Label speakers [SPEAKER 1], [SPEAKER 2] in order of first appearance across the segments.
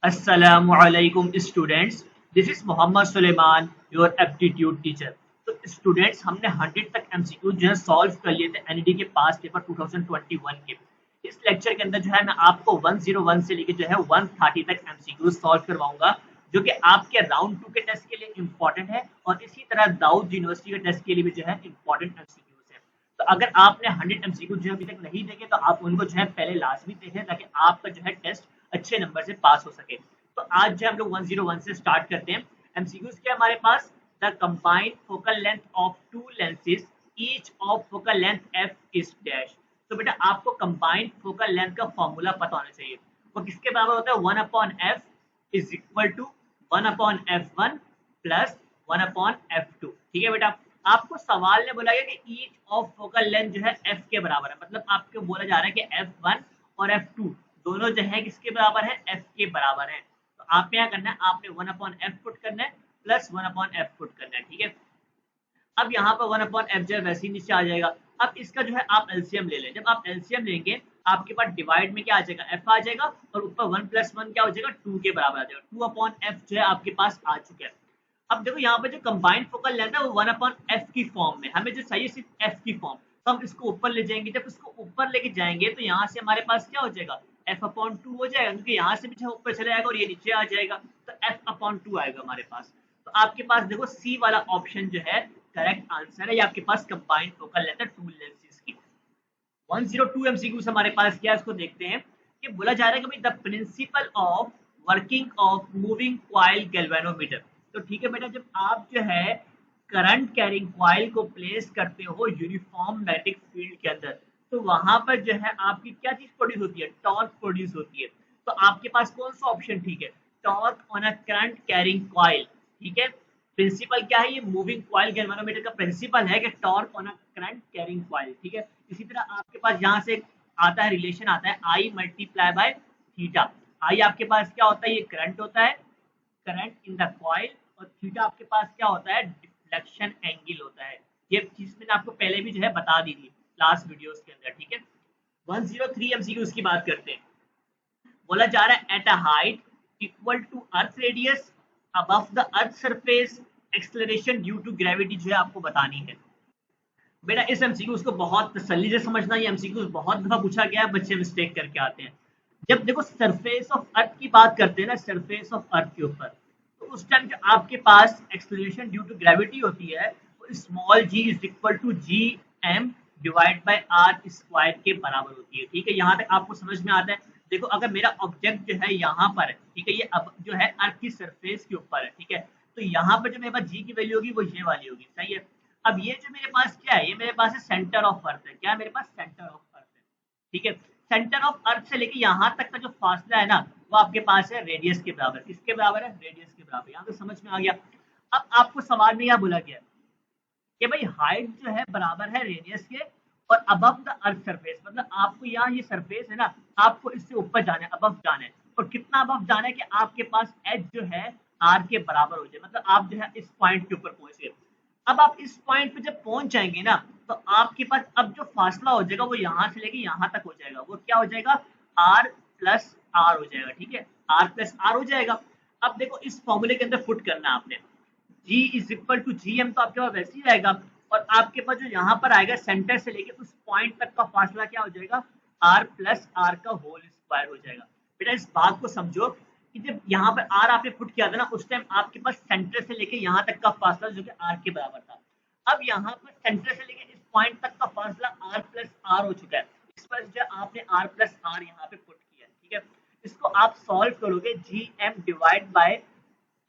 [SPEAKER 1] Assalamualaikum students, this is Mohammad Suleman your aptitude teacher. तो students हमने 100 तक एमसीक्यू जो है सॉल्व कर लिए थे एनईडी के पास पेपर 2021 के। इस लेक्चर के अंदर जो है मैं आपको 101 से लेके जो है 130 तक एमसीक्यू सॉल्व करवाऊंगा, जो कि आपके राउंड 2 के टेस्ट के लिए इंपॉर्टेंट है और इसी तरह दाऊद यूनिवर्सिटी के टेस्ट के लिए भी जो है इंपॉर्टेंट एमसीक्यूज है। तो अगर आपने 100 एमसीक्यू जो अभी तक नहीं देखे तो आप उनको जो है पहले लाजमी देखें ताकि आपका जो है टेस्ट अच्छे नंबर से पास हो सके। तो आज जो हम लोग 101 से स्टार्ट करते हैं। एमसीक्यूज क्या हमारे पास, the combined focal length of two lenses each of focal length F is dash. तो बेटा आपको कंबाइंड फोकल लेंथ का फॉर्मूला पता होना चाहिए। वो किसके बराबर होता है, 1 upon F is equal to 1 upon F one plus 1 upon F two. ठीक है बेटा, आपको सवाल ने बोला गया कि ईच ऑफ फोकल लेंथ जो है एफ के बराबर है, मतलब आपको बोला जा रहा है कि एफ वन और एफ टू दोनों जो है किसके बराबर है, एफ के बराबर है। तो आप क्या करना है, आपने 1 अपॉन एफ पुट करना है प्लस 1 अपॉन एफ पुट करना है। ठीक है, अब यहाँ पर 1 अपॉन एफ जो है वैसे ही नीचे आ जाएगा। अब इसका जो है आप एलसीएम ले लें। जब आप एलसीएम लेंगे आपके पास डिवाइड में क्या आ जाएगा, एफ आ जाएगा और ऊपर 1 प्लस 1 क्या हो जाएगा, 2 के बराबर आ जाएगा। 2 अपॉन एफ जो है आपके पास आ चुका है। अब देखो यहाँ पे जो कंबाइंड फोकल लेंथ है वो 1 अपॉन एफ की फॉर्म में, हमें जो चाहिए सिर्फ एफ की फॉर्म, तो हम इसको ऊपर ले जाएंगे। जब इसको ऊपर लेके जाएंगे तो यहाँ से हमारे पास क्या हो जाएगा, एफ अपॉन 2 हो जाएगा, क्योंकि यहाँ से भी ऊपर चला जाएगा और ये नीचे आ जाएगा, तो एफ अपॉन 2 आएगा हमारे पास। तो आपके पास देखो सी वाला ऑप्शन जो है करेक्ट आंसर है। ये आपके पास कंबाइंड फोकल लेंथ है टू लेंसेज की। 102 एमसीक्यूज हमारे पास क्या है, इसको देखते हैं। कि बोला जा रहा है कि the principle of working of moving coil galvanometer. तो ठीक है बेटा, जब आप जो है करंट कैरिंग कॉइल को प्लेस करते हो यूनिफॉर्म मैग्नेटिक फील्ड के अंदर, तो वहां पर जो है आपकी क्या चीज प्रोड्यूस होती है, टॉर्क प्रोड्यूस होती है। तो आपके पास कौन सा ऑप्शन ठीक है, torque on a current carrying coil. ठीक है, प्रिंसिपल क्या है, ये मूविंग कॉइल गैल्वेनोमीटर का प्रिंसिपल है कि torque on a current carrying coil. ठीक है, इसी तरह आपके पास यहाँ से आता है, रिलेशन आता है आई मल्टीप्लाई बाय थीटा। आई आपके पास क्या होता है, ये करंट होता है, करंट इन द कॉइल, और थीटा आपके पास क्या होता है, डिफ्लेक्शन एंगल होता है। ये चीज मैंने आपको पहले भी जो है बता दी थी लास्ट वीडियोस के अंदर। ठीक है, 103 एमसीक्यूज की बात करते हैं। बोला जा रहा है at a height equal to earth radius above the earth surface acceleration due to gravity जो है आपको बतानी है। बेटा इस एमसीक्यूज को बहुत तसल्ली से समझना, ये एमसीक्यूज बहुत दफा पूछा गया है, बच्चे मिस्टेक करके आते हैं। जब देखो सरफेस ऑफ अर्थ की बात करते हैं ना, सरफेस ऑफ अर्थ के ऊपर, तो उस टाइम जो आपके पास एक्सेलरेशन ड्यू टू ग्रेविटी होती है वो small G is equal to G M divide by R square के बराबर होती है। ठीक है, यहाँ तक आपको समझ में आता है। देखो अगर मेरा ऑब्जेक्ट जो है यहाँ पर है, ठीक है, ये अब जो है अर्थ की सरफेस के ऊपर है, ठीक है, तो यहाँ पर जो मेरे पास जी की वैल्यू होगी वो ये वाली होगी, सही है। अब ये जो मेरे पास क्या है, ये मेरे पास है सेंटर ऑफ अर्थ है। क्या है मेरे पास, सेंटर ऑफ अर्थ है। ठीक है, सेंटर ऑफ अर्थ से लेके यहाँ तक का जो फासला है ना, वो आपके पास है रेडियस के बराबर। किसके बराबर है, रेडियस के बराबर। यहाँ तो समझ में आ गया। अब आपको सवाल में क्या बोला गया कि भाई हाइट जो है बराबर है रेडियस के और अबव द अर्थ सरफेस, मतलब आपको यहाँ ये सरफेस है ना, आपको इससे ऊपर जाना है, अबव जाना है। और कितना अबव जाना है कि आपके पास एच जो है आर के बराबर हो जाए, मतलब आप जो है इस पॉइंट के ऊपर पहुंच गए। अब आप इस पॉइंट पे जब पहुंच जाएंगे ना, तो आपके पास अब जो फासला हो जाएगा वो यहाँ से लेके यहाँ तक हो जाएगा, वो क्या हो जाएगा, आर प्लस आर हो जाएगा। ठीक है, आर प्लस आर हो जाएगा। अब देखो इस फॉर्मूले के अंदर पुट करना है आपने, G is equal to G M, तो आपके पास वैसे ही रहेगा। और आपके पास जो यहाँ पर आएगा सेंटर से लेके उस पॉइंट तक का फासला क्या हो जाएगा, आर प्लस आर का होल स्क्वायर हो जाएगा। बेटा इस बात को समझो कि जब यहाँ पर आर आपने पुट किया था ना, उस टाइम आपके पास सेंटर से लेके यहाँ तक का फासला जो कि आर के बराबर था। अब यहाँ पर सेंटर से लेके इस पॉइंट तक का फासला आर प्लस आर हो चुका है। इस पर जो आपने आर प्लस आर यहाँ पे पुट किया है। ठीक है, इसको आप सॉल्व करोगे, जी एम डिवाइड बाय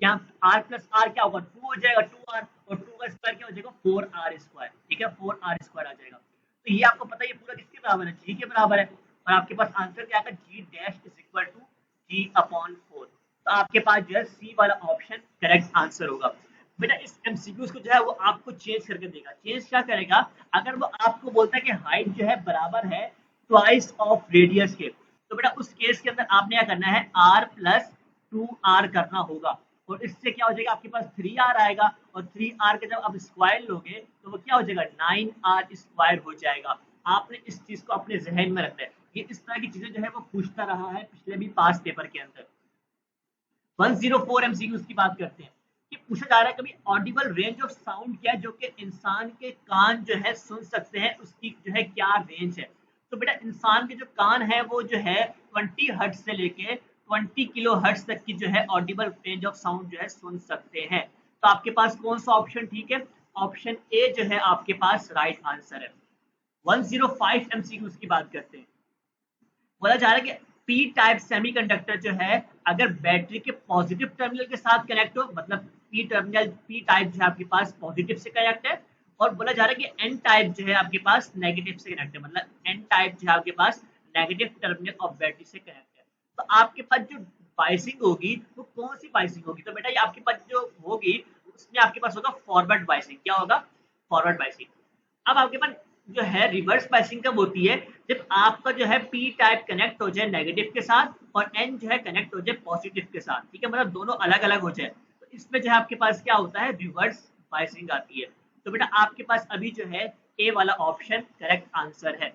[SPEAKER 1] यहाँ आर प्लस आर क्या होगा, 2 हो जाएगा, 2r, और 2 का स्क्वायर क्या हो जाएगा, 4r स्क्वायर। ठीक है, 4r स्क्वायर आ जाएगा। तो ये आपको पता है ये पूरा किसके बराबर है, जी के बराबर है। और आपके पास आंसर क्या आएगा, G dash is equal to G upon 4। तो आपके पास जो है सी वाला ऑप्शन करेक्ट आंसर होगा। बेटा इस एमसीक्यूज को जो है वो आपको चेंज करके देगा। चेंज क्या करेगा, अगर वो आपको बोलता है कि हाइट जो है बराबर है ट्वाइस ऑफ रेडियस के, तो बेटा उस केस के अंदर आपने क्या करना है, आर प्लस 2r करना होगा। और इससे क्या हो जाएगा, आपके पास 3r आएगा, और 3r के जब आप स्क्वायर लोगे तो वो क्या हो जाएगा, 9r स्क्वायर हो जाएगा। आपने इस चीज को अपने जहन में रखना है। ये इस तरह की चीजें जो है वो पूछता रहा है पिछले भी पास पेपर के अंदर। 104 एमसीक्यूज की बात करते हैं कि पूछा जा रहा है कभी ऑडिबल रेंज ऑफ साउंड क्या है जो कि इंसान के कान जो है सुन सकते हैं, उसकी जो है क्या रेंज है। तो बेटा इंसान के जो कान है वो जो है 20 हर्ट्ज से लेके 20 किलो हर्ट्ज तक की जो है ऑडिबल रेंज ऑफ साउंड जो है सुन सकते हैं। तो आपके पास कौन सा ऑप्शन ठीक है? ऑप्शन ए जो है आपके पास राइट आंसर है। 105 एमसीक्यूज की बात करते हैं। बोला जा रहा है कि पी टाइप सेमीकंडक्टर जो है अगर बैटरी के पॉजिटिव टर्मिनल के साथ कनेक्ट हो, मतलब पी टाइप जो है आपके पास पॉजिटिव से कनेक्ट है, और बोला जा रहा है कि एन टाइप जो है आपके पास नेगेटिव से कनेक्ट है, मतलब एन टाइप जो है आपके पास नेगेटिव टर्मिनल ऑफ बैटरी से कनेक्ट है। तो आपके पास जो बाइसिंग होगी वो कौन सी बाइसिंग होगी? तो बेटा ये आपके पास जो होगी उसमें आपके पास होगा फॉरवर्ड बाइसिंग। क्या होगा? Forward biasing. अब आपके पास जो है रिवर्स बाइसिंग कब होती है? जब आपका जो है पी टाइप कनेक्ट हो जाए नेगेटिव के साथ और एन जो है कनेक्ट हो जाए पॉजिटिव के साथ, ठीक है, मतलब दोनों अलग अलग हो जाए, तो इसमें जो है आपके पास क्या होता है? रिवर्स बाइसिंग आती है। तो बेटा आपके पास अभी जो है ए वाला ऑप्शन करेक्ट आंसर है।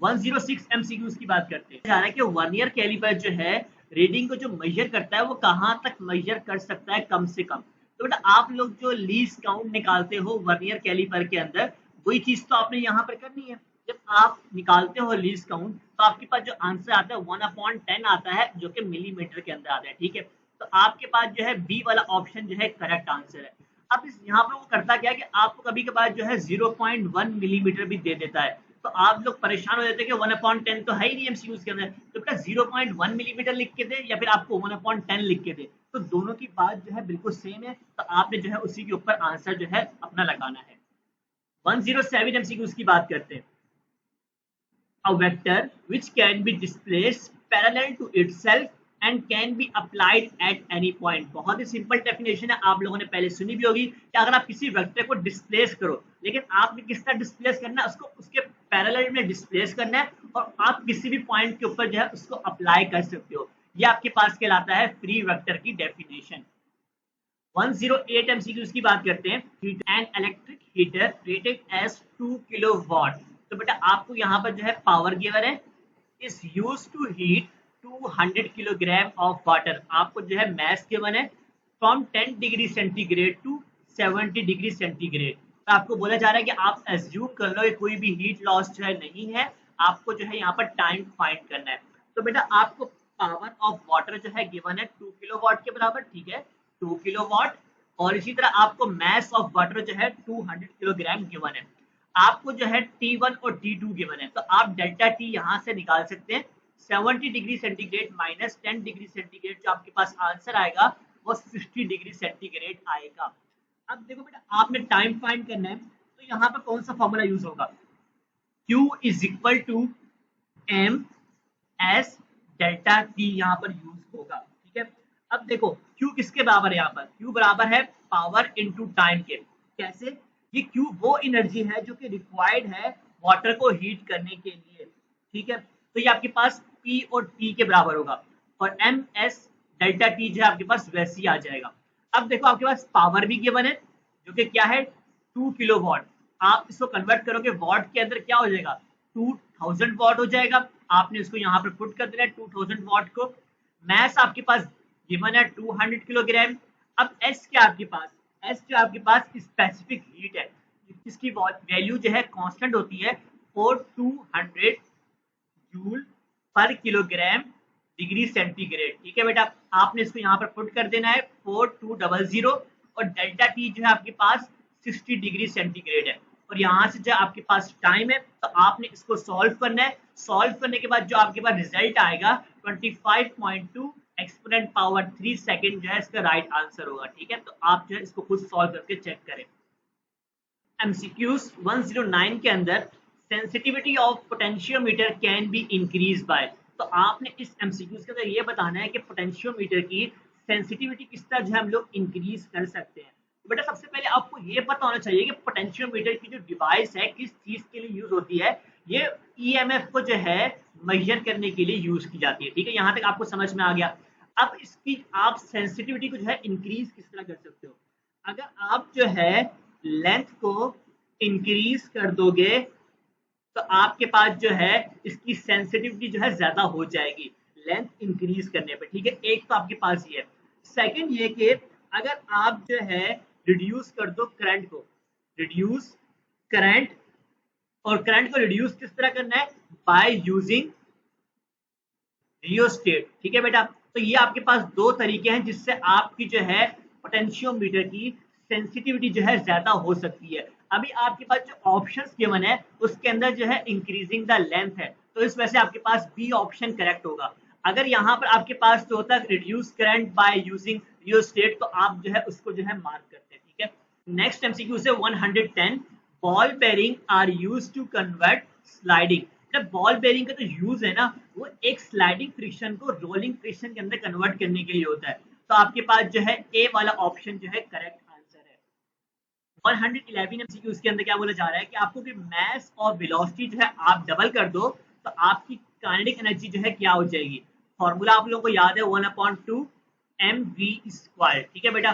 [SPEAKER 1] 106 एमसीक्यूज की बात करते हैं। जा रहा है कि वर्नियर कैलिपर जो है रीडिंग को जो मेजर करता है वो कहाँ तक मेजर कर सकता है कम से कम? तो बेटा आप लोग जो लीस्ट काउंट निकालते हो वर्नियर कैलिपर के अंदर, वही चीज तो आपने यहाँ पर करनी है। जब आप निकालते हो लीस्ट काउंट तो आपके पास जो आंसर आता है 1/10 आता है, जो कि मिलीमीटर के अंदर आता है, ठीक है। तो आपके पास जो है बी वाला ऑप्शन जो है करेक्ट आंसर है। अब इस यहाँ पर वो करता क्या है कि आपको कभी कभार जो है 0.1 मिलीमीटर भी दे देता है, तो आप लोग परेशान हो जाते हैं कि 1/10 तो है ही नहीं एमसीक्यूज के अंदर, तो बेटा 0.1 मिलीमीटर लिख के दे या फिर आपको 1/10 लिख के दे, तो दोनों की बात जो है बिल्कुल सेम है, तो आपने जो है उसी के ऊपर आंसर जो है अपना लगाना है। 107 एमसीक्यूज की बात करते हैं। A vector which can be displaced parallel to itself and can be applied at any point। बहुत ही सिंपल डेफिनेशन है, आप लोगों ने पहले सुनी भी होगी कि अगर आप किसी वेक्टर को डिस्प्लेस करो, लेकिन आपने किस तरह डिस्प्लेस करना है? उसको उसके पैरेलल में डिस्प्लेस करना है और आप किसी भी पॉइंट के ऊपर जो है उसको अप्लाई कर सकते हो। ये आपके पास कहलाता है फ्री वेक्टर की डेफिनेशन। 108 एमसीक्यूज की बात करते हैं। An electric heater rated as 2 kilowatt. तो बेटा आपको यहाँ पर जो है पावर गिवन है, is used to heat 200 kilogram of water. आपको जो है मैथ गिवन है from 10 degree centigrade to 70 degree centigrade. तो आपको बोला जा रहा है कि आप एज्यूम कर लो कि कोई भी हीट लॉस जो है नहीं है, आपको जो है यहाँ पर टाइम फाइंड करना है। तो बेटा आपको पावर ऑफ वाटर जो है गिवन है 2 किलोवाट के बराबर, ठीक है, 2 किलोवाट, और इसी तरह आपको मास ऑफ वाटर जो है 200 किलोग्राम गिवन है। आपको जो है T1 और T2 गिवन है, तो आप डेल्टा T यहाँ से निकाल सकते हैं। 70 degree centigrade minus 10 degree centigrade, जो आपके पास आंसर आएगा वो 60 डिग्री सेंटीग्रेड आएगा। अब देखो बेटा आपने टाइम फाइंड करना है, तो यहाँ पर कौन सा फॉर्मूला यूज होगा? Q is equal to M S delta T यहाँ पर यूज होगा, ठीक है। अब देखो Q किसके बराबर है? यहाँ पर Q बराबर है पावर इनटू टाइम के। कैसे? ये Q वो एनर्जी है जो कि रिक्वायर्ड है वाटर को हीट करने के लिए, ठीक है। तो ये आपके पास P और T के बराबर होगा, और एम एस डेल्टा टी जो है आपके पास वैसे ही आ जाएगा। अब देखो आपके पास पावर भी गिवन है जो कि क्या है 2 किलोवाट। आप इसको कन्वर्ट करोगे वॉट के अंदर, क्या हो जाएगा? 2000 वॉट हो जाएगा। आपने इसको यहाँ पर पुट कर देना है 2000 वॉट को। मैस आपके पास गिवन है 200 किलोग्राम। अब एस क्या आपके पास? एस जो आपके पास स्पेसिफिक हीट है, जिसकी वैल्यू जो है कांस्टेंट होती है 4200 जूल पर किलोग्राम डिग्री सेंटीग्रेड, ठीक है बेटा। आपने इसको यहाँ पर पुट कर देना है 4200, और डेल्टा टी जो है आपके पास 60 डिग्री सेंटीग्रेड है, और यहाँ से जो आपके पास टाइम है तो आपने इसको सॉल्व करना है। सॉल्व करने के बाद जो आपके पास रिजल्ट आएगा 25.2 एक्सपोनेंट पावर 3 सेकेंड जो है इसका राइट आंसर होगा, ठीक है। तो आप जो है इसको खुद सॉल्व करके चेक करें। एमसीक्यूज 109 के अंदर sensitivity of potentiometer can be increase by. तो आपने इस एमसीक्यूज के अंदर ये बताना है कि पोटेंशियोमीटर की सेंसिटिविटी किस तरह जो है हम लोग इंक्रीज कर सकते हैं। तो बेटा सबसे पहले आपको ये पता होना चाहिए कि पोटेंशियोमीटर की जो डिवाइस है किस चीज के लिए यूज होती है। ये ईएमएफ को जो है मेजर करने के लिए यूज की जाती है, ठीक है। यहाँ तक आपको समझ में आ गया। अब इसकी आप सेंसिटिविटी को जो है इंक्रीज किस तरह कर सकते हो? अगर आप जो है लेंथ को इंक्रीज कर दोगे तो आपके पास जो है इसकी सेंसिटिविटी जो है ज्यादा हो जाएगी लेंथ इंक्रीज करने पे, ठीक है। एक तो आपके पास ये है। सेकंड ये कि अगर आप जो है रिड्यूस कर दो करंट को, रिड्यूस करंट, और करंट को रिड्यूस किस तरह करना है, बाय यूजिंग रियोस्टेट, ठीक है बेटा। तो ये आपके पास दो तरीके हैं जिससे आपकी जो है पोटेंशियोमीटर की सेंसिटिविटी जो है ज्यादा हो सकती है। अभी आपके पास जो ऑप्शंस गिवन है उसके अंदर जो है इंक्रीजिंग द लेंथ है, तो इस वजह से आपके पास बी ऑप्शन करेक्ट होगा। अगर यहाँ पर आपके पास जो होता है reduce current by using rheostat, तो आप जो है उसको जो है मार्क करते हैं, ठीक है। नेक्स्ट एमसीक्यू से 110, ball bearing are use to convert sliding. Ball bearing का जो यूज है ना, वो एक स्लाइडिंग फ्रिक्शन को रोलिंग फ्रिक्शन के अंदर कन्वर्ट करने के लिए होता है। तो आपके पास जो है ए वाला ऑप्शन जो है करेक्ट आंसर है। 111 एमसीक्यू उसके अंदर क्या बोला जा रहा है कि आपको कि मास और वेलोसिटी जो है आप डबल कर दो तो आपकी काइनेटिक एनर्जी जो है क्या हो जाएगी। फॉर्मूला आप लोगों को याद है 1/2 mv², ठीक है बेटा।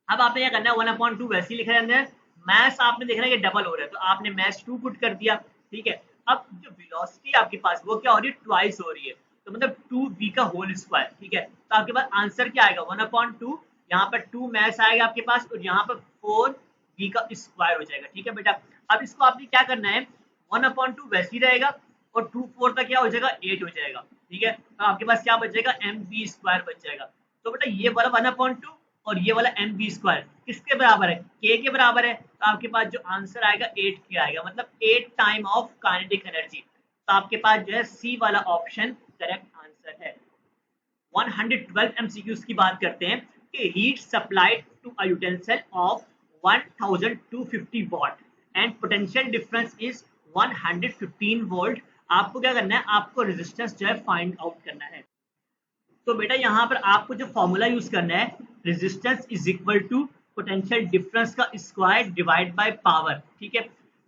[SPEAKER 1] अब आपने क्या करना है 1/2 वैसे ही लिखा है, अंदर मास आपने देखना है कि डबल हो रहा है तो आपने मास 2 पुट कर दिया, ठीक है। अब जो वेलोसिटी आपके पास वो क्या हो रही है, ट्वाइस हो रही है, तो मतलब 2v का होल स्क्वायर, ठीक है। तो आपके पास आंसर क्या आएगा 1/2, यहाँ पर 2 मास आएगा आपके पास और यहाँ पर 4v का स्क्वायर हो जाएगा, ठीक है बेटा। अब इसको आपने क्या करना है 1/2 वैसे ही रहेगा और 2 4 का क्या हो जाएगा 8 हो जाएगा, ठीक है। तो आपके पास क्या बच जाएगा mv² बच जाएगा। तो बेटा ये वाला 1/2 और ये वाला mv² किसके बराबर है, k के बराबर है, तो आपके पास जो आंसर आएगा 8 के आएगा, मतलब 8 टाइम ऑफ काइनेटिक एनर्जी। तो आपके पास जो है सी वाला ऑप्शन करेक्ट आंसर है। 112 एमसीक्यूज की बात करते हैं कि heat supplied to a utensil of 1250 watt and potential difference is 115 volt. आपको क्या करना है, आपको रेजिस्टेंस जो है फाइंड आउट करना है। तो बेटा यहाँ पर आपको जो फॉर्मूला यूज करना है, resistance is equal to potential difference का स्क्वायर डिवाइड बाय पावर, ठीक है।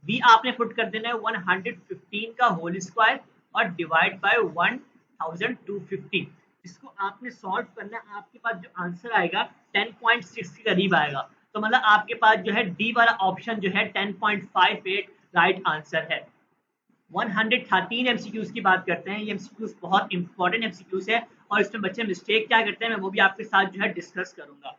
[SPEAKER 1] बी आपने पुट कर देना है 115 का होल स्क्वायर और डिवाइड बाय 1250। इसको आपने सॉल्व करना है, आपके पास जो आंसर आएगा 10.6 के करीब आएगा। तो मतलब आपके पास जो है डी वाला ऑप्शन जो है 10.58 राइट आंसर है। 113 एमसीक्यूज की बात करते हैं। ये एमसीक्यूज बहुत इंपॉर्टेंट एमसीक्यूज है और इसमें बच्चे मिस्टेक क्या करते हैं मैं वो भी आपके साथ जो है डिस्कस करूंगा।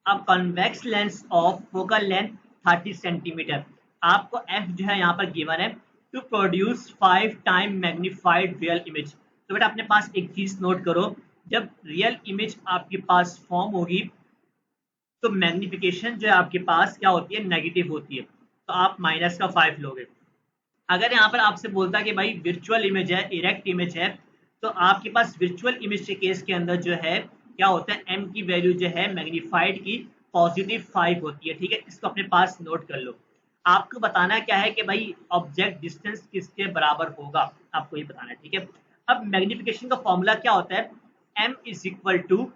[SPEAKER 1] अब convex lens of focal length 30 centimetre, आपको एफ जो है यहाँ पर गिवन है to produce 5 time magnified real image. तो बेटा अपने पास एक चीज नोट करो, जब रियल इमेज आपके पास फॉर्म होगी तो मैग्निफिकेशन जो है आपके पास क्या होती है, नेगेटिव होती है, तो आप -5 लोगे। अगर यहाँ पर आपसे बोलता है कि भाई वर्चुअल इमेज है, इरेक्ट इमेज है, तो आपके पास वर्चुअल इमेज के केस के अंदर जो है क्या होता है, m की वैल्यू जो है मैग्नीफाइड की +5 होती है, ठीक है। इसको अपने पास नोट कर लो। आपको बताना क्या है कि भाई ऑब्जेक्ट डिस्टेंस किसके बराबर होगा, आपको ये बताना है, ठीक है। अब मैग्निफिकेशन का फॉर्मूला क्या होता है, m =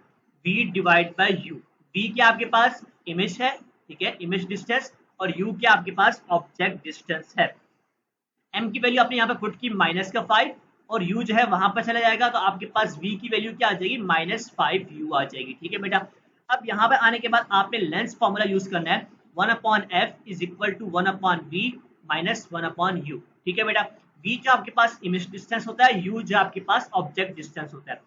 [SPEAKER 1] v divide by u। v क्या आपके पास इमेज है, ठीक है, इमेज डिस्टेंस, और u क्या आपके पास ऑब्जेक्ट डिस्टेंस है। m की वैल्यू आपने यहाँ पे पुट की -5 और u जो है वहां पर चला जाएगा, तो आपके पास v की वैल्यू क्या आ जाएगी -5u आ जाएगी, ठीक है बेटा। अब यहाँ पे आने के बाद आपने लेंस फॉर्मूला यूज करना है 1/f = 1/v - 1/u, ठीक है बेटा। v जो आपके पास इमेज डिस्टेंस होता है, u जो आपके पास ऑब्जेक्ट डिस्टेंस होता है।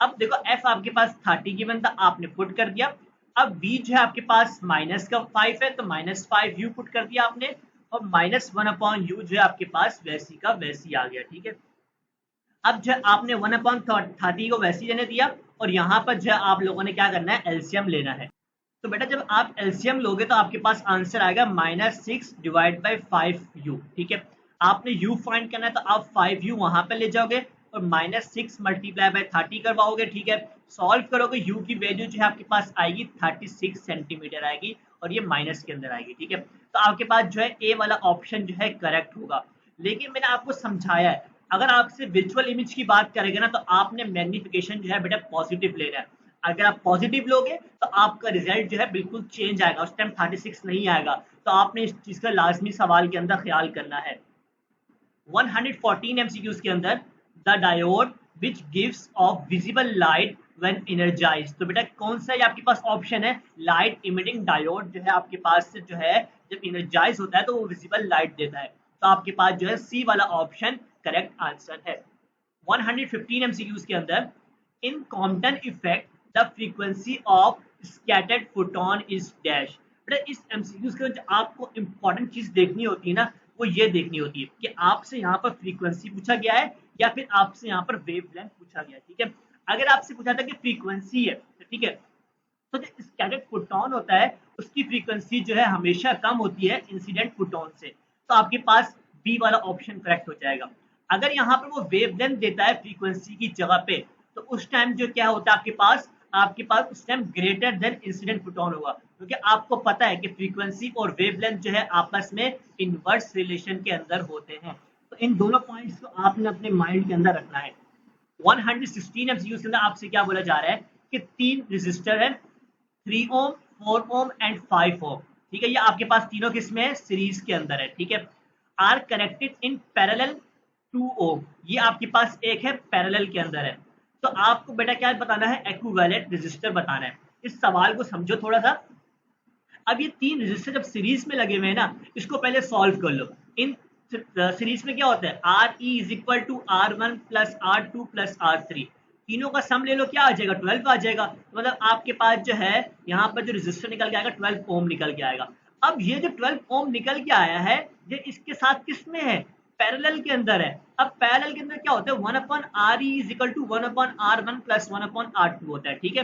[SPEAKER 1] अब देखो f आपके पास 30 गिवन था, आपने पुट कर दिया। अब v जो है आपके पास -5 है तो -5u पुट कर दिया आपने, और -1/u जो है आपके पास वैसी का वैसी आ गया, ठीक है। अब जो आपने 1/30 को वैसी रहने दिया और यहाँ पर जो आप लोगों ने क्या करना है, एलसीएम लेना है। तो बेटा जब आप एलसीएम लोगे तो आपके पास आंसर आएगा -6 डिवाइड बाय 5u, ठीक है। आपने u फाइंड करना है तो आप 5u वहां पर ले जाओगे और -6 मल्टीप्लाई बाय 30 करवाओगे, ठीक है। सॉल्व करोगे u की वैल्यू जो है आपके पास आएगी 36 सेंटीमीटर आएगी और ये माइनस के अंदर आएगी, ठीक है। तो आपके पास जो है ए वाला ऑप्शन जो है करेक्ट होगा। लेकिन मैंने आपको समझाया है, अगर आपसे विजुअल इमेज की बात करेंगे ना तो आपने मैग्निफिकेशन जो है बेटा पॉजिटिव लेना है। अगर आप पॉजिटिव लोगे तो आपका रिजल्ट जो है बिल्कुल चेंज आएगा, उस टाइम 36 नहीं आएगा। तो आपने इस चीज का लाजमी सवाल के अंदर ख्याल करना है। 114 एमसीक्यूज के अंदर the diode which gives off visible light when energised. तो बेटा कौन सा ये आपके पास ऑप्शन है, लाइट इमिटिंग डायोड जो है आपके पास जो है जब एनर्जाइज होता है तो वो विजिबल लाइट देता है। तो आपके पास जो है सी वाला ऑप्शन करेक्ट आंसर है। 115 एमसीक्यूज के अंदर in Compton effect the frequency of scattered photon is dash. बेटा इस एमसीक्यूज के जो आपको इंपॉर्टेंट चीज देखनी होती है ना, वो ये देखनी होती है कि आपसे यहाँ पर फ्रीक्वेंसी पूछा गया है या फिर आपसे यहाँ पर वेवलेंथ पूछा गया है। ठीक है, अगर आपसे पूछा था कि फ्रीक्वेंसी है तो ठीक है, तो जो स्कैटर्ड फोटोन होता है उसकी फ्रीक्वेंसी जो है हमेशा कम होती है इंसिडेंट फोटोन से, तो आपके पास बी वाला ऑप्शन करेक्ट हो जाएगा। अगर यहाँ पर वो वेवलेंथ देता है फ्रीक्वेंसी की जगह पे, तो उस टाइम जो क्या होता है आपके पास उस time greater than incident photon होगा, क्योंकि आपको पता है कि फ्रीक्वेंसी और वेवलेंथ जो है आपस में इनवर्स रिलेशन के अंदर होते हैं। तो इन दोनों पॉइंट्स को आपने अपने माइंड के अंदर रखना है। 116 एमसीक्यूज के अंदर आपसे क्या बोला जा रहा है कि 3 रेजिस्टर है, 3 ओम, 4 ओम एंड 5 ओम। ठीक है, ये आपके पास तीनों किसमें है, सीरीज के अंदर है। ठीक है, आर कनेक्टेड इन पैरेलल 2 ओम, ये आपके पास एक है पैरेलल के अंदर है। तो आपको बेटा क्या बताना है, इक्विवेलेंट रेजिस्टर बताना है। इस सवाल को समझो थोड़ा सा। अब ये 3 रेजिस्टर जब सीरीज में लगे हुए हैं ना, इसको पहले सॉल्व कर लो। इन सीरीज में क्या होता है, R E is equal to R1 plus R2 plus R3, तीनों का सम ले लो, क्या आ जाएगा, 12 आ जाएगा। तो मतलब आपके पास जो है यहाँ पर जो रेजिस्टर निकल के आएगा 12 ओम निकल के आएगा। अब ये जो 12 ओम निकल के आया है, ये इसके साथ किस में है, पैरेलल के अंदर है। अब पैरेलल के अंदर क्या होता है, 1 upon R E is equal to 1 upon R1 plus 1 upon R2 होता है। ठीक है,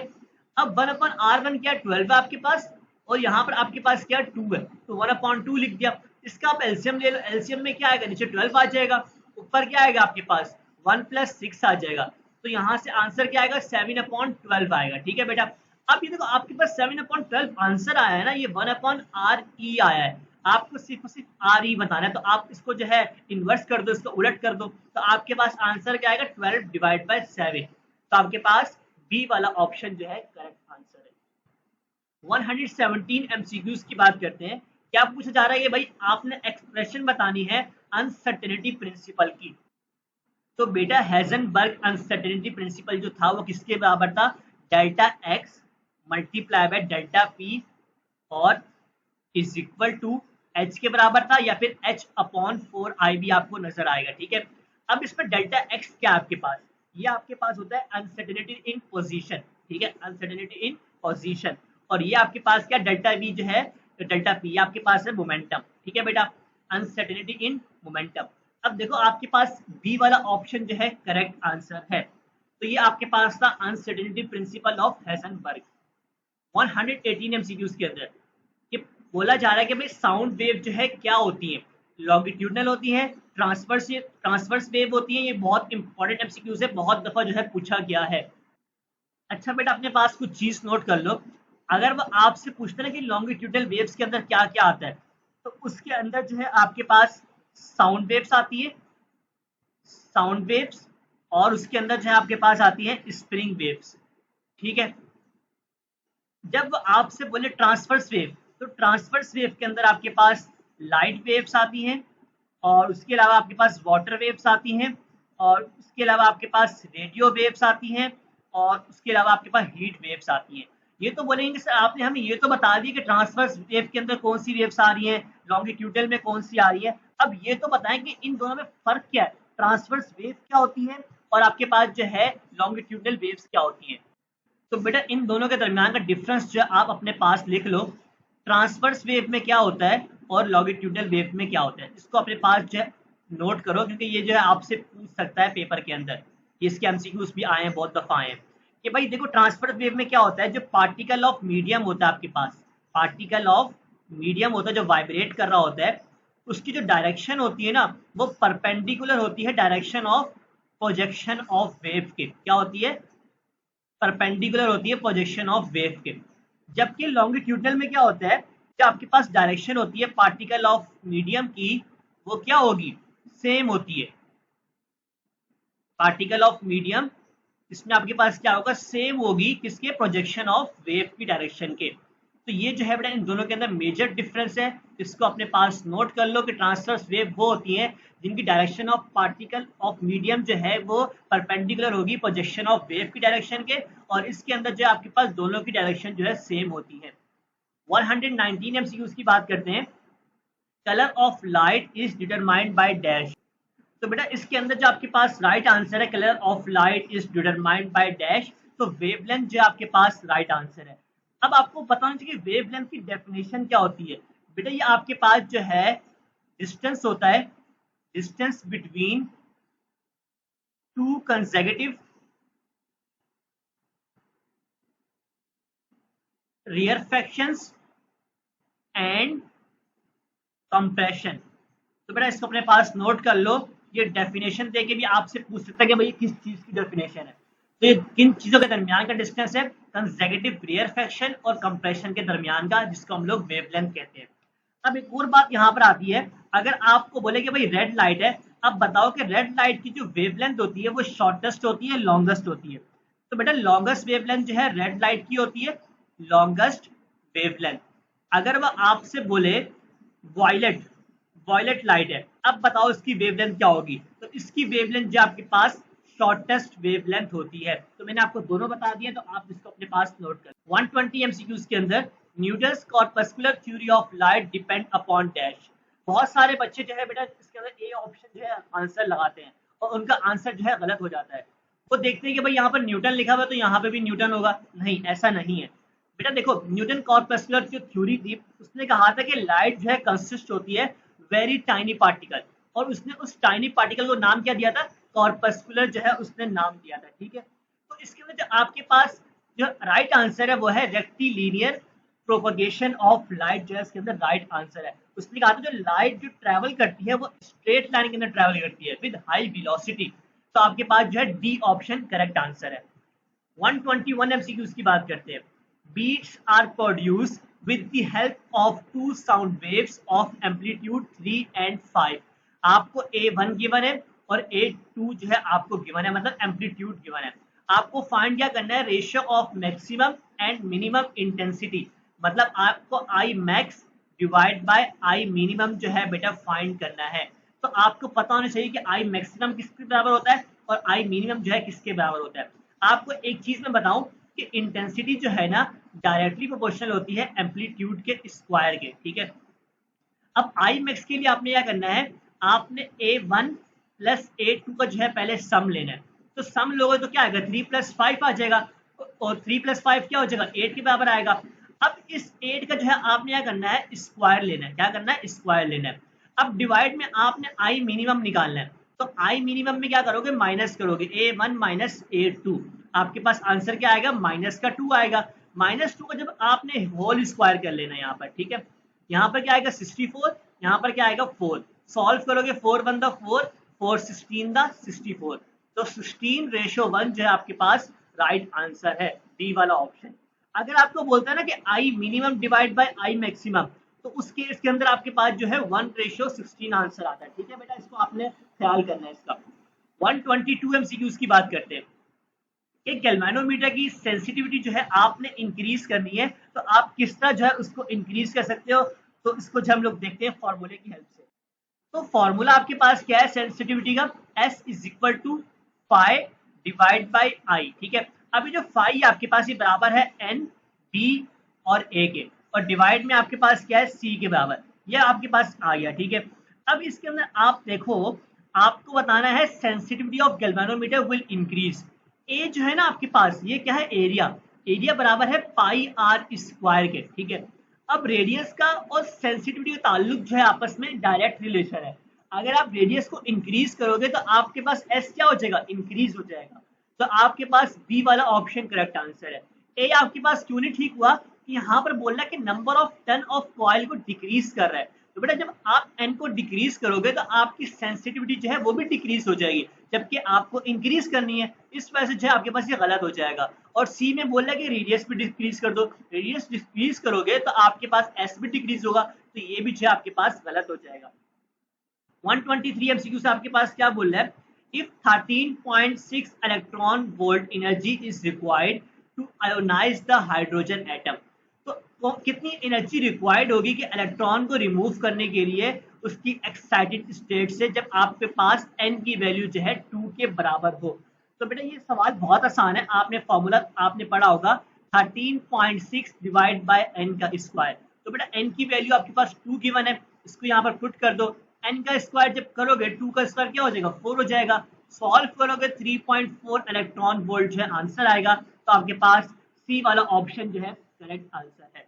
[SPEAKER 1] अब 1 अपॉन R1 क्या है, 12 है आपके पास, और यहाँ पर आपके पास क्या 2 है, तो 1 अपॉन 2 लिख दिया। इसका आप एलसीएम ले लो, एलसीएम में क्या आएगा, नीचे 12 आ जाएगा, ऊपर क्या आएगा आपके पास 1 प्लस 6 आ जाएगा। तो यहाँ से आंसर क्या आएगा, 7 अपॉन 12 आएगा। ठीक है बेटा, अब ये देखो आपके पास 7 अपॉन 12 आंसर आया है ना, ये 1 अपॉन आर ई आया है। आपको सिर्फ आर ई बताना है, तो आप इसको जो है इन्वर्स कर दो, इसको उलट कर दो, तो आपके पास आंसर क्या आएगा, 12 डिवाइड बाय 7। तो आपके पास बी वाला ऑप्शन जो है करेक्ट आंसर है। 117 एमसीक्यूज की बात करते हैं। क्या पूछा जा रहा है, भाई आपने एक्सप्रेशन बतानी है अनसर्टेनिटी प्रिंसिपल की। तो बेटा हेजनबर्ग अनसर्टेनिटी प्रिंसिपल जो था वो किसके बराबर था, delta x multiply by delta P और इज इक्वल टू एच के बराबर था, या फिर एच अपॉन 4 भी आपको नजर आएगा। ठीक है, अब इसमें डेल्टा एक्स क्या आपके पास, ये आपके पास होता है अनसर्टेनिटी इन पोजीशन। ठीक है, अनसर्टेनिटी इन पोजीशन, और ये आपके पास क्या डेल्टा बी जो है, डेल्टा पी आपके पास है मोमेंटम। ठीक है बेटा, अनसर्टेनिटी इन मोमेंटम। अब देखो आपके पास बी वाला ऑप्शन जो है करेक्ट आंसर है। तो ये आपके पास था uncertainty principle of Heisenberg. 118 MCQs के अंदर ये बोला जा रहा है कि भाई साउंड वेव जो है क्या होती है, लॉन्गिट्यूडनल होती है, ट्रांसवर्स वेव होती है। ये बहुत इंपॉर्टेंट एमसीक्यूज है, बहुत दफा जो है पूछा गया है। अच्छा बेटा अपने पास कुछ चीज नोट कर लो, अगर वो आपसे पूछते ना कि लॉन्गिट्यूडनल वेव्स के अंदर क्या क्या आता है, तो उसके अंदर जो है आपके पास साउंड वेव्स आती है, साउंड वेव्स, और उसके अंदर जो है आपके पास आती है स्प्रिंग वेव्स। ठीक है, जब आपसे बोले ट्रांसवर्स वेव, तो ट्रांसवर्स वेव के अंदर आपके पास लाइट वेव्स आती हैं, और उसके अलावा आपके पास वाटर वेव्स आती हैं, और उसके अलावा आपके पास रेडियो वेव्स आती हैं, और उसके अलावा आपके पास हीट वेव्स आती हैं। ये तो बोलेंगे सर आपने हमें ये तो बता दिया कि ट्रांसवर्स वेव के अंदर कौन सी वेव्स आ रही हैं, लॉन्गिट्यूडल में कौन सी आ रही है। अब ये तो बताएं कि इन दोनों में फर्क क्या है, ट्रांसवर्स वेव क्या होती है और आपके पास जो है लॉन्गिट्यूडल वेव्स क्या होती हैं। तो बेटा इन दोनों के दरमियान का डिफरेंस जो है आप अपने पास लिख लो, ट्रांसवर्स वेव में क्या होता है और लॉन्गिट्यूडल वेव में क्या होता है, इसको अपने पास जो है नोट करो, क्योंकि ये जो है आपसे पूछ सकता है पेपर के अंदर, इसके एमसीक्यूज भी आए हैं, बहुत दफा आए हैं कि भाई देखो ट्रांसवर्स वेव में क्या होता है, जो पार्टिकल ऑफ मीडियम होता है आपके पास, पार्टिकल ऑफ मीडियम होता है जो वाइब्रेट कर रहा होता है, उसकी जो डायरेक्शन होती है ना वो परपेंडिकुलर होती है direction of projection of wave के, क्या होती है, परपेंडिकुलर होती है प्रोजेक्शन ऑफ वेव के। जबकि लॉन्गिट्यूडनल में क्या होता है कि आपके पास डायरेक्शन होती है पार्टिकल ऑफ मीडियम की, वो क्या होगी, सेम होती है, पार्टिकल ऑफ मीडियम इसमें आपके पास क्या होगा, सेम होगी किसके, प्रोजेक्शन ऑफ वेव की डायरेक्शन के। तो ये जो है बेटा इन दोनों के अंदर मेजर डिफरेंस है, इसको अपने पास नोट कर लो कि ट्रांसवर्स वेव वो होती है जिनकी direction of particle of medium जो है वो परपेंडिकुलर होगी प्रोजेक्शन ऑफ वेव की डायरेक्शन के, और इसके अंदर जो है आपके पास दोनों की डायरेक्शन जो है सेम होती है। 119 एमसीक्यूज की बात करते हैं। Colour of light is determined by dash. तो बेटा इसके अंदर जो आपके पास राइट आंसर है, colour of light is determined by dash, तो वेवलेंथ जो है आपके पास राइट आंसर है। अब आपको पता होना चाहिए वेवलेंथ की डेफिनेशन क्या होती है। बेटा ये आपके पास जो है डिस्टेंस होता है, distance between two consecutive rarefactions and compression. तो बेटा इसको अपने पास नोट कर लो, ये डेफिनेशन देके भी आपसे पूछ सकता है कि भाई किस चीज की डेफिनेशन है। तो ये किन चीजों के दरमियान का डिस्टेंस है, कंसेक्यूटिव रेयरफैक्शन और कंप्रेशन के दरमियान का, जिसको हम लोग वेवलेंथ कहते हैं। अब एक और बात यहाँ पर आती है, अगर आपको बोले कि भाई रेड लाइट है, अब बताओ कि रेड लाइट की जो वेवलेंथ होती है वो शॉर्टेस्ट होती है, लॉन्गेस्ट होती है। तो बेटा लॉन्गेस्ट वेवलेंथ जो है रेड लाइट की होती है, लॉन्गेस्ट वेवलेंथ। अगर वह आपसे बोले वॉयलेट, वॉयलेट लाइट है, अब बताओ इसकी वेवलेंथ क्या होगी। तो इसकी वेवलेंथ जो आपके पास शॉर्टेस्ट वेवलेंथ होती है। तो मैंने आपको दोनों बता दिए, तो आप इसको अपने पास नोट कर। 120 एमसीक्यूज के अंदर Newton's corpuscular theory of light depend upon dash. बहुत सारे बच्चे जो है बेटा इसके अंदर ए ऑप्शन जो है आंसर लगाते हैं और उनका आंसर जो है गलत हो जाता है। वो देखते हैं कि भाई यहाँ पर न्यूटन लिखा हुआ है तो यहाँ पे भी न्यूटन होगा। नहीं, ऐसा नहीं है बेटा। देखो न्यूटन कॉर्पस्कुलर जो थ्योरी थी उसने कहा था कि लाइट जो है कंसिस्ट होती है वेरी टाइनी पार्टिकल, और उसने उस टाइनी पार्टिकल को नाम क्या दिया था, कॉर्पस्कुलर जो है उसने नाम दिया था। ठीक है, तो इसके अंदर जो आपके पास जो राइट आंसर है वो है रेक्टिलिनियर प्रोपगेशन ऑफ लाइट, जो है इसके अंदर राइट आंसर है। उसने कहा था जो लाइट जो ट्रेवल करती है वो स्ट्रेट लाइन के अंदर ट्रेवल करती है विद हाई वेलोसिटी। तो आपके पास जो है डी ऑप्शन करेक्ट आंसर है। 121 एमसीक्यूज की बात करते हैं। Beats are produced with the help of two sound waves of amplitude 3 and 5। आपको A1 गिवन है और A2 जो है आपको गिवन है, मतलब एम्पलीट्यूड गिवन है। आपको फाइंड क्या करना है, ratio of maximum and minimum intensity, मतलब आपको I max divide by I minimum जो है बेटा फाइंड करना है। तो आपको पता होना चाहिए कि आई मैक्सिमम किसके बराबर होता है और आई मिनिमम जो है किसके बराबर होता है। आपको एक चीज मैं बताऊं कि इंटेंसिटी जो है ना डायरेक्टली प्रोपोर्शनल होती है एम्पलीट्यूड के स्क्वायर के। ठीक है, अब आई मैक्स के लिए आपने क्या करना है, आपने A1 प्लस A2 का जो है पहले सम लेना है। तो सम लोगे तो क्या आएगा, 3 + 5 आ जाएगा, और 3 + 5 क्या हो जाएगा, 8 के बराबर आएगा। अब इस 8 का जो है आपने क्या करना है, स्क्वायर लेना है। क्या करना है, स्क्वायर लेना है। अब डिवाइड में आपने आई मिनिमम निकालना है। तो आई मिनिमम में क्या करोगे, माइनस करोगे, A1 माइनस A2। आपके पास आंसर क्या आएगा, -2 आएगा। -2 का जब आपने होल स्क्वायर कर लेना है यहाँ पर। ठीक है, यहाँ पर क्या आएगा 64, यहाँ पर क्या आएगा 4। सॉल्व करोगे 4 1 4, 4 16 64। तो 16:1 जो है आपके पास राइट आंसर है, डी वाला ऑप्शन। अगर आपको बोलता है ना कि I minimum divide by I maximum, तो उसके इसके अंदर आपके पास जो है 1:16 आंसर आता है। ठीक है बेटा, इसको आपने ख्याल करना है इसका। 122 एमसीक्यूज की बात करते हैं। एक गैल्वेनोमीटर की सेंसिटिविटी जो है आपने इंक्रीज करनी है, तो आप किस तरह जो है उसको इंक्रीज कर सकते हो। तो इसको जो हम लोग देखते हैं फॉर्मूले की हेल्प से। तो फॉर्मूला आपके पास क्या है सेंसिटिविटी का, S = phi divide by I। ठीक है, अभी जो फाई आपके पास ये बराबर है N, B और A के, और डिवाइड में आपके पास क्या है C के बराबर, ये आपके पास आ गया। ठीक है, अब इसके अंदर आप देखो, आपको बताना है sensitivity of galvanometer will increase. ए जो है ना आपके पास, ये क्या है, एरिया, एरिया बराबर है πr² के। ठीक है, अब रेडियस का और सेंसिटिविटी का ताल्लुक जो है आपस में डायरेक्ट रिलेशन है। अगर आप रेडियस को इंक्रीज करोगे तो आपके पास एस क्या हो जाएगा, इंक्रीज हो जाएगा। तो आपके पास बी वाला ऑप्शन करेक्ट आंसर है। ए आपके पास क्यों नहीं ठीक हुआ, कि यहाँ पर बोल रहा है कि number of turn off coil को डिक्रीज कर रहा है। तो बेटा जब आप एन को डिक्रीज करोगे तो आपकी सेंसिटिविटी जो है वो भी डिक्रीज हो जाएगी, जबकि आपको इंक्रीज करनी है। इस वजह से जो है आपके पास ये गलत हो जाएगा। और सी में बोल रहा है कि रेडियस भी डिक्रीज कर दो, रेडियस डिक्रीज करोगे तो आपके पास एस भी डिक्रीज होगा, तो ये भी जो है आपके पास गलत हो जाएगा। 123 एमसीक्यू से आपके पास क्या बोल रहा है, if 13.6 electron volt energy is required to ionise the hydrogen atom. तो कितनी एनर्जी रिक्वायर्ड होगी कि इलेक्ट्रॉन को रिमूव करने के लिए उसकी एक्साइटेड स्टेट से, जब आपके पास n की वैल्यू जो है 2 के बराबर हो। तो बेटा ये सवाल बहुत आसान है, आपने फॉर्मूला आपने पढ़ा होगा 13.6 डिवाइड बाय n का स्क्वायर। तो बेटा n की वैल्यू आपके पास 2 गिवन है, इसको यहाँ पर पुट कर दो। n का स्क्वायर जब करोगे 2 का स्क्वायर क्या हो जाएगा, 4 हो जाएगा। सॉल्व करोगे 3.4 इलेक्ट्रॉन वोल्ट जो है आंसर आएगा। तो आपके पास सी वाला ऑप्शन जो है करेक्ट आंसर है।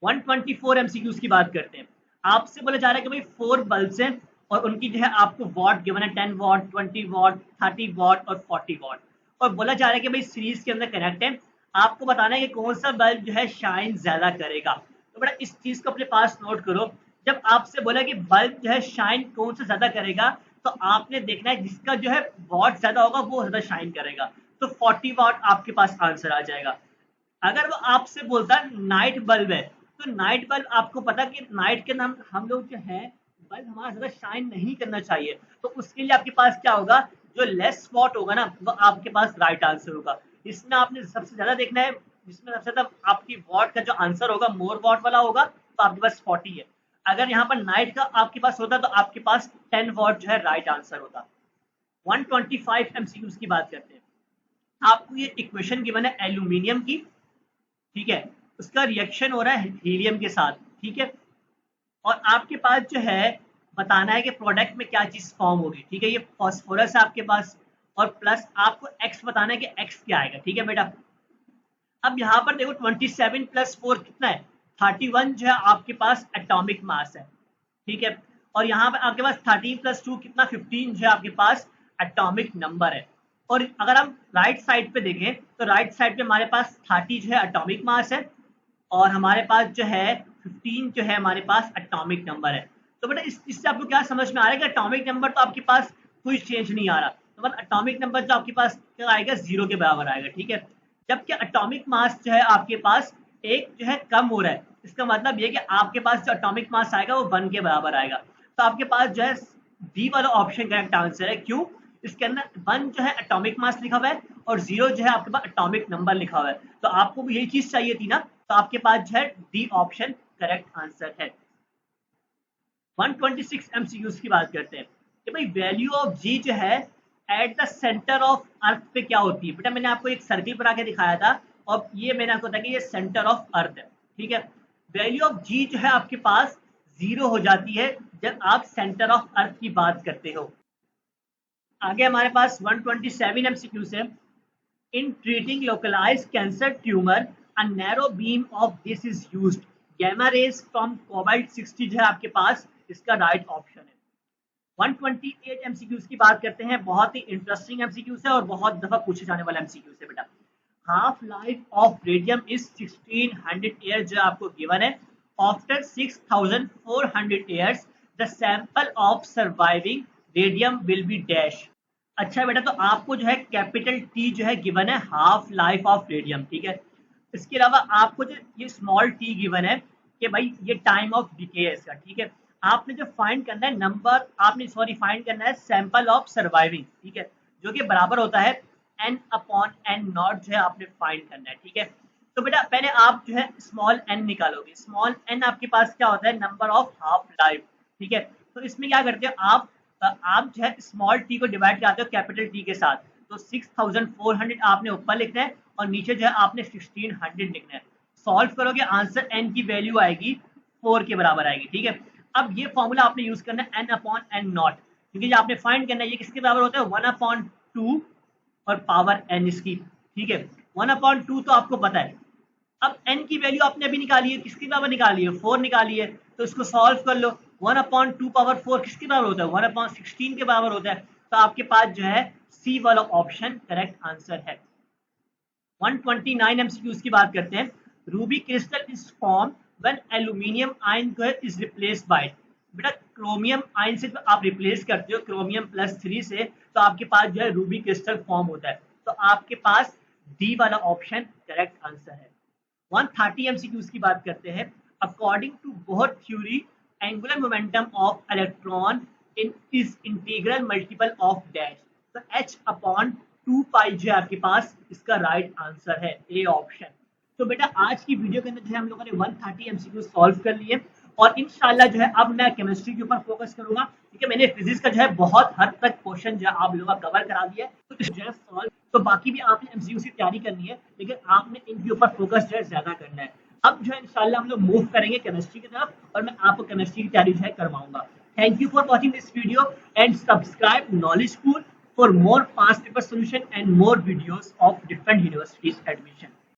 [SPEAKER 1] 124 एमसीक्यूज की बात करते हैं। आपसे बोला जा रहा है कि भाई 4 बल्ब्स हैं और उनकी जो है आपको वॉट गिवन है 10 वॉट, 20 वॉट, 30 वॉट और 40 वॉट, और बोला जा रहा है कि भाई सीरीज के अंदर कनेक्ट है। आपको बताना है कि कौन सा बल्ब जो है शाइन ज्यादा करेगा। तो बेटा इस चीज को अपने पास नोट करो। जब आपसे बोला कि बल्ब जो है शाइन कौन सा ज्यादा करेगा, तो आपने देखना है जिसका जो है वॉट ज्यादा होगा वो ज्यादा शाइन करेगा। तो 40 वॉट आपके पास आंसर आ जाएगा। अगर वो आपसे बोलता नाइट बल्ब है, तो नाइट बल्ब आपको पता कि नाइट के नाम हम लोग जो है बल्ब हमारा ज्यादा शाइन नहीं करना चाहिए, तो उसके लिए आपके पास क्या होगा, जो लेस वॉट होगा ना वो आपके पास राइट आंसर होगा। इसमें आपने सबसे ज्यादा देखना है, जिसमें सबसे ज्यादा आपकी वॉट का जो आंसर होगा मोर वॉट वाला होगा, तो आपके पास 40 है। अगर यहाँ पर नाइट का आपके पास होता तो आपके पास 10 वॉट जो है राइट आंसर होता। 125 एमसीक्यूज की बात करते हैं। आपको ये इक्वेशन गिवन है एल्यूमिनियम की, ठीक है, उसका रिएक्शन हो रहा है हीलियम के साथ, ठीक है, और आपके पास जो है बताना है कि प्रोडक्ट में क्या चीज फॉर्म होगी, ठीक है, ये फास्फोरस है आपके पास, और प्लस आपको एक्स बताना है कि एक्स क्या आएगा, ठीक है बेटा। अब यहाँ पर देखो 27 प्लस 4 कितना है, 31 जो है आपके पास एटॉमिक मास है, ठीक है, और यहाँ पर आपके पास 13 प्लस 2 कितना 15 जो है आपके पास एटॉमिक नंबर है। और अगर हम राइट साइड पे देखें तो राइट साइड पे हमारे पास 30 जो है एटॉमिक मास है, और हमारे पास जो है 15 जो है हमारे पास एटॉमिक नंबर है। तो बेटा इससे आपको क्या समझ में आ रहा है कि एटॉमिक नंबर तो आपके पास कोई चेंज नहीं आ रहा, तो मतलब एटॉमिक नंबर जो आपके पास क्या आएगा, 0 के बराबर आएगा, ठीक है। जबकि एटॉमिक मास जो है आपके पास एक जो है कम हो रहा है, इसका मतलब ये कि आपके पास जो एटॉमिक मास आएगा वो 1 के बराबर आएगा। तो आपके पास जो है डी वाला ऑप्शन करेक्ट आंसर है। क्यों, इसके अंदर 1 जो है एटॉमिक मास लिखा हुआ है और 0 जो है आपके पास एटॉमिक नंबर लिखा हुआ है, तो आपको भी यही चीज चाहिए थी ना, तो आपके पास जो है डी ऑप्शन करेक्ट आंसर है। 126 एमसीक्यूज की बात करते हैं कि भाई वैल्यू ऑफ जी जो है at the centre of earth पे क्या होती है। बेटा मैंने आपको एक सर्किल बना के दिखाया था, और ये मैंने आपको बताया कि ये सेंटर ऑफ अर्थ है, ठीक है। वैल्यू ऑफ जी जो है आपके पास 0 हो जाती है जब आप सेंटर ऑफ अर्थ की बात करते हो। आगे हमारे पास 127 एमसीक्यूज है। In treating localised cancer tumour a narrow beam of this is used, gamma rays from cobalt 60 जो है आपके पास इसका राइट ऑप्शन है। 128 एमसीक्यूज की बात करते हैं। बहुत ही इंटरेस्टिंग एमसीक्यूज है और बहुत दफा पूछे जाने वाला एमसीक्यूज है बेटा। Half life of radium is 1600 year जो आपको गिवन है। After 6400 years the sample of surviving radium will be dash. अच्छा बेटा, तो आपको जो है कैपिटल टी जो है गिवन है हाफ लाइफ ऑफ रेडियम, ठीक है। इसके अलावा आपको जो ये स्मॉल टी गिवन है कि भाई ये टाइम ऑफ डिके है इसका, ठीक है। आपने जो फाइंड करना है नंबर, आपने सॉरी फाइंड करना है सैंपल ऑफ सर्वाइविंग, ठीक है, जो कि बराबर होता है n/n0 जो है आपने फाइंड करना है, ठीक है। तो बेटा पहले आप जो है स्मॉल n निकालोगे। स्मॉल n आपके पास क्या होता है, नंबर ऑफ हाफ लाइफ, ठीक है। तो इसमें क्या करते हो आप जो है स्मॉल टी को डिवाइड कराते हो कैपिटल टी के साथ। तो 6400 आपने ऊपर लिखना है और नीचे जो है आपने 1600 लिखना है। सॉल्व करोगे आंसर n की वैल्यू आएगी 4 के बराबर आएगी, ठीक है। अब ये फॉर्मूला आपने यूज करना है n/n0, क्योंकि जो आपने फाइंड करना है ये किसके बराबर होता है, 1/2 और पावर n इसकी, ठीक है। 1/2 तो आपको पता है। अब n की वैल्यू आपने अभी निकाली है, किसके बराबर निकाली है, 4 निकाली है, तो इसको सॉल्व कर लो। 1/2 पावर 4 किसके बराबर होता है, 1/16 के बराबर होता है। तो आपके पास जो है सी वाला ऑप्शन करेक्ट आंसर है। 129 एमसीक्यूज की बात करते हैं। Ruby crystal is form when aluminium ion is replaced by. बेटा क्रोमियम आयन से आप रिप्लेस करते हो क्रोमियम +3 से, तो आपके पास जो है रूबी क्रिस्टल फॉर्म होता है। तो आपके पास डी वाला ऑप्शन करेक्ट आंसर है। 130 एमसीक्यूज की बात करते हैं। According to Bohr theory angular momentum of electron in is integral multiple of dash. तो h/2 पाई जो है आपके पास इसका राइट आंसर है, ए ऑप्शन। तो बेटा आज की वीडियो के अंदर जो है हम लोगों ने 130 एमसीक्यू सॉल्व कर लिए, और इंशाल्लाह जो है अब मैं केमिस्ट्री के ऊपर फोकस करूंगा, क्योंकि मैंने फिजिक्स का जो है बहुत हद तक क्वेश्चन जो है आप लोगों का कवर करा दिया है। तो जो है सॉल्व, तो बाकी भी आपने एमसीक्यू की तैयारी करनी है, लेकिन आपने इनके ऊपर फोकस जो है ज्यादा करना है। अब जो है इंशाल्लाह हम लोग मूव करेंगे केमिस्ट्री की तरफ, और मैं आपको केमिस्ट्री की तैयारी जो है करवाऊंगा। Thank you for watching this video and subscribe knowledge school for more past paper solution and more videos of different universities admission.